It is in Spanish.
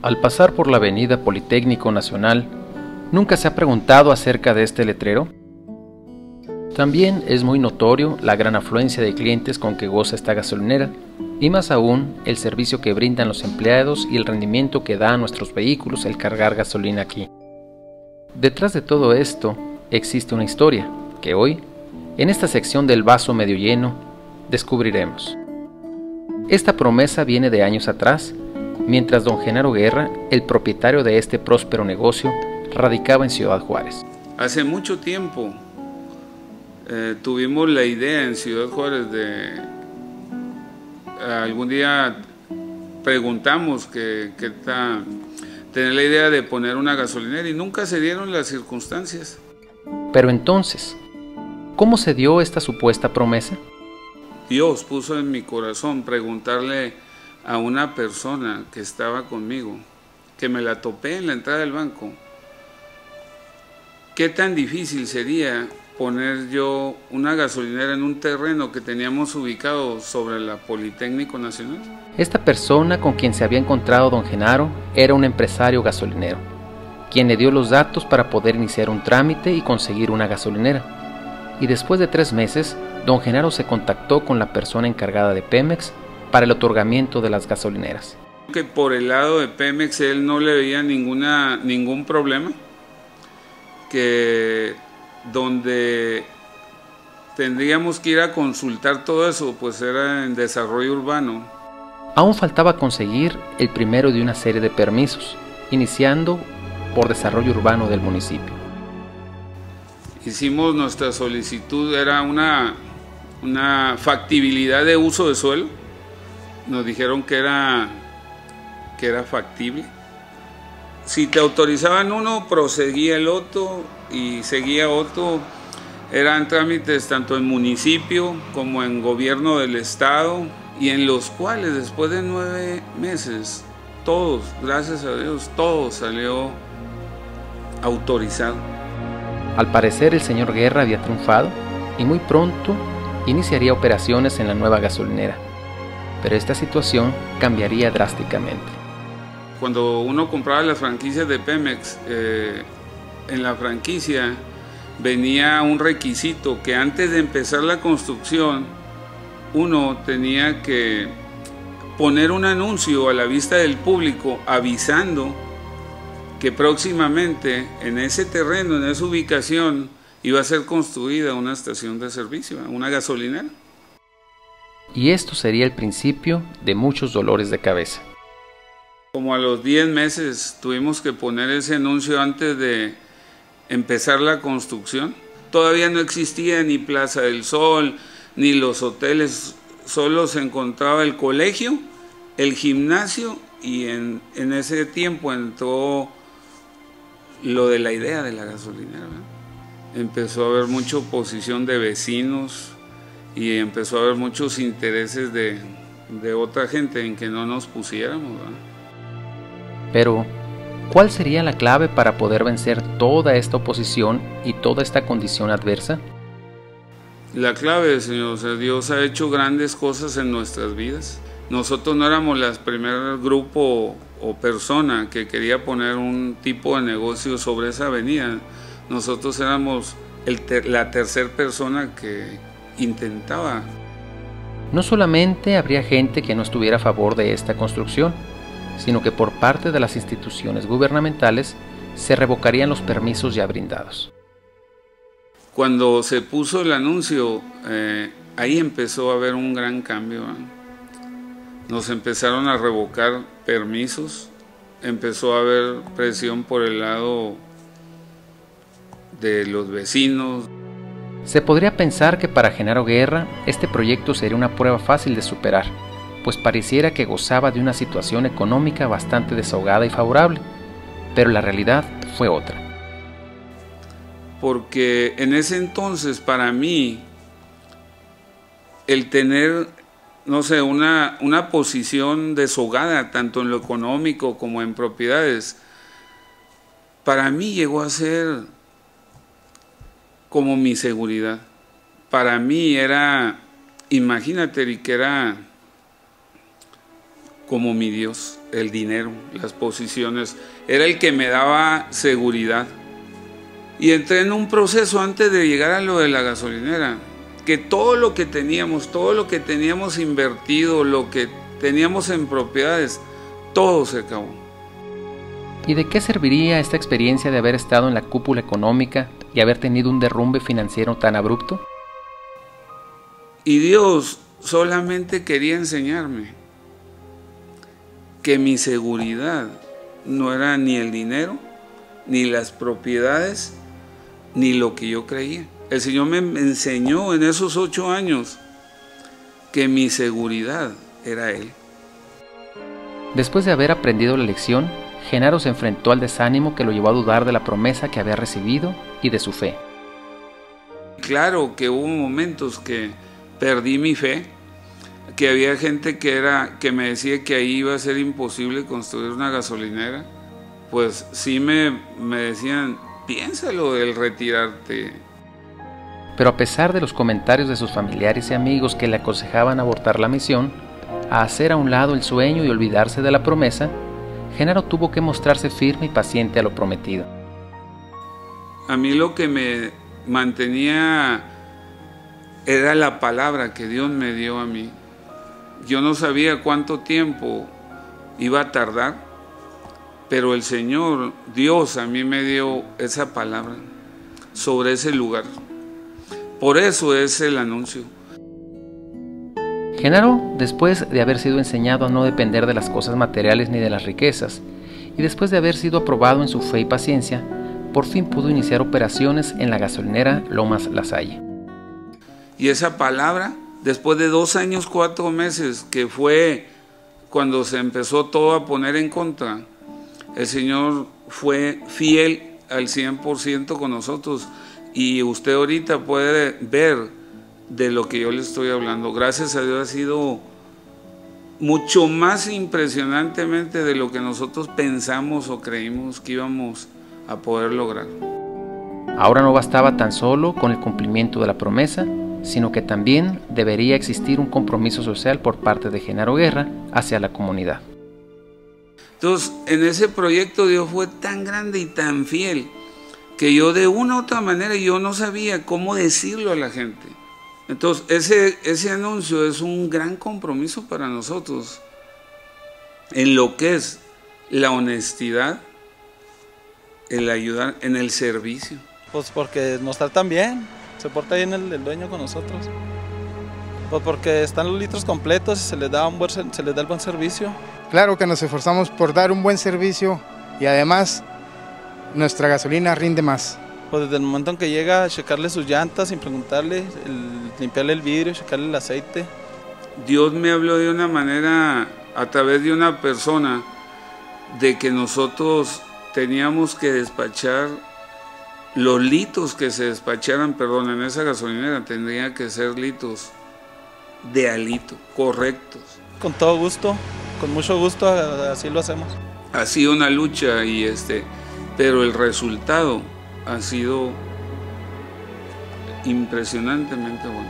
Al pasar por la avenida Politécnico Nacional, ¿nunca se ha preguntado acerca de este letrero? También es muy notorio la gran afluencia de clientes con que goza esta gasolinera, y más aún el servicio que brindan los empleados y el rendimiento que da a nuestros vehículos el cargar gasolina aquí. Detrás de todo esto existe una historia que hoy, en esta sección del vaso medio lleno, descubriremos. Esta promesa viene de años atrás, mientras don Genaro Guerra, el propietario de este próspero negocio, radicaba en Ciudad Juárez. Hace mucho tiempo tuvimos la idea en Ciudad Juárez de algún día preguntamos tener la idea de poner una gasolinera y nunca se dieron las circunstancias. Pero entonces, ¿cómo se dio esta supuesta promesa? Dios puso en mi corazón preguntarle a una persona que estaba conmigo, que me la topé en la entrada del banco, ¿qué tan difícil sería poner yo una gasolinera en un terreno que teníamos ubicado sobre la Politécnico Nacional? Esta persona con quien se había encontrado don Genaro era un empresario gasolinero, quien le dio los datos para poder iniciar un trámite y conseguir una gasolinera. Y después de 3 meses, don Genaro se contactó con la persona encargada de Pemex para el otorgamiento de las gasolineras. Que por el lado de Pemex él no le veía ningún problema, que donde tendríamos que ir a consultar todo eso, pues era en desarrollo urbano. Aún faltaba conseguir el primero de una serie de permisos, iniciando por desarrollo urbano del municipio. Hicimos nuestra solicitud, era una factibilidad de uso de suelo. Nos dijeron que era factible. Si te autorizaban uno, proseguía el otro y seguía otro. Eran trámites tanto en municipio como en gobierno del estado, y en los cuales después de 9 meses, todos, gracias a Dios, todo salió autorizado. Al parecer el señor Guerra había triunfado y muy pronto iniciaría operaciones en la nueva gasolinera. Pero esta situación cambiaría drásticamente. Cuando uno compraba las franquicias de Pemex, en la franquicia venía un requisito que antes de empezar la construcción uno tenía que poner un anuncio a la vista del público avisando que próximamente en ese terreno, en esa ubicación, iba a ser construida una estación de servicio, una gasolinera. Y esto sería el principio de muchos dolores de cabeza. Como a los 10 meses tuvimos que poner ese anuncio antes de empezar la construcción. Todavía no existía ni Plaza del Sol, ni los hoteles, solo se encontraba el colegio, el gimnasio, y en ese tiempo entró lo de la idea de la gasolinera, ¿verdad? Empezó a haber mucha oposición de vecinos y empezó a haber muchos intereses de otra gente en que no nos pusiéramos, ¿verdad? Pero, ¿cuál sería la clave para poder vencer toda esta oposición y toda esta condición adversa? La clave, Señor, o sea, Dios ha hecho grandes cosas en nuestras vidas. Nosotros no éramos el primer grupo o persona que quería poner un tipo de negocio sobre esa avenida. Nosotros éramos la tercera persona que intentaba. No solamente habría gente que no estuviera a favor de esta construcción, sino que por parte de las instituciones gubernamentales se revocarían los permisos ya brindados. Cuando se puso el anuncio, ahí empezó a haber un gran cambio, ¿eh? Nos empezaron a revocar permisos, empezó a haber presión por el lado de los vecinos. Se podría pensar que para Genaro Guerra este proyecto sería una prueba fácil de superar, pues pareciera que gozaba de una situación económica bastante desahogada y favorable, pero la realidad fue otra. Porque en ese entonces, para mí, el tener, no sé, una posición deshogada, tanto en lo económico como en propiedades, para mí llegó a ser como mi seguridad. Para mí era, imagínate, que era como mi Dios, el dinero, las posiciones. Era el que me daba seguridad. Y entré en un proceso antes de llegar a lo de la gasolinera, que todo lo que teníamos invertido, lo que teníamos en propiedades, todo se acabó. ¿Y de qué serviría esta experiencia de haber estado en la cúpula económica y haber tenido un derrumbe financiero tan abrupto? Y Dios solamente quería enseñarme que mi seguridad no era ni el dinero, ni las propiedades, ni lo que yo creía. El Señor me enseñó en esos 8 años que mi seguridad era Él. Después de haber aprendido la lección, Genaro se enfrentó al desánimo que lo llevó a dudar de la promesa que había recibido y de su fe. Claro que hubo momentos que perdí mi fe, que había gente que me decía que ahí iba a ser imposible construir una gasolinera. Pues sí me decían, piénsalo del retirarte. Pero a pesar de los comentarios de sus familiares y amigos que le aconsejaban abortar la misión, a hacer a un lado el sueño y olvidarse de la promesa, Genaro tuvo que mostrarse firme y paciente a lo prometido. A mí lo que me mantenía era la palabra que Dios me dio a mí. Yo no sabía cuánto tiempo iba a tardar, pero el Señor, Dios, a mí me dio esa palabra sobre ese lugar. Por eso es el anuncio. Genaro, después de haber sido enseñado a no depender de las cosas materiales ni de las riquezas, y después de haber sido aprobado en su fe y paciencia, por fin pudo iniciar operaciones en la gasolinera Lomas La Salle. Y esa palabra, después de 2 años, 4 meses, que fue cuando se empezó todo a poner en contra, el Señor fue fiel al 100% con nosotros. Y usted ahorita puede ver de lo que yo le estoy hablando. Gracias a Dios ha sido mucho más impresionantemente de lo que nosotros pensamos o creímos que íbamos a poder lograr. Ahora no bastaba tan solo con el cumplimiento de la promesa, sino que también debería existir un compromiso social por parte de Genaro Guerra hacia la comunidad. Entonces, en ese proyecto Dios fue tan grande y tan fiel que yo de una u otra manera yo no sabía cómo decirlo a la gente. Entonces, ese anuncio es un gran compromiso para nosotros en lo que es la honestidad, el ayudar en el servicio. Pues porque nos tratan bien, se porta bien el dueño con nosotros. Pues porque están los litros completos y se les da el buen servicio. Claro que nos esforzamos por dar un buen servicio y además nuestra gasolina rinde más. Pues desde el momento en que llega a checarle sus llantas sin preguntarle, limpiarle el vidrio, checarle el aceite. Dios me habló de una manera, a través de una persona, de que nosotros teníamos que despachar los litros que se despacharan, en esa gasolinera, tendrían que ser litros de alito, correctos. Con todo gusto, con mucho gusto, así lo hacemos. Ha sido una lucha pero el resultado ha sido impresionantemente bueno.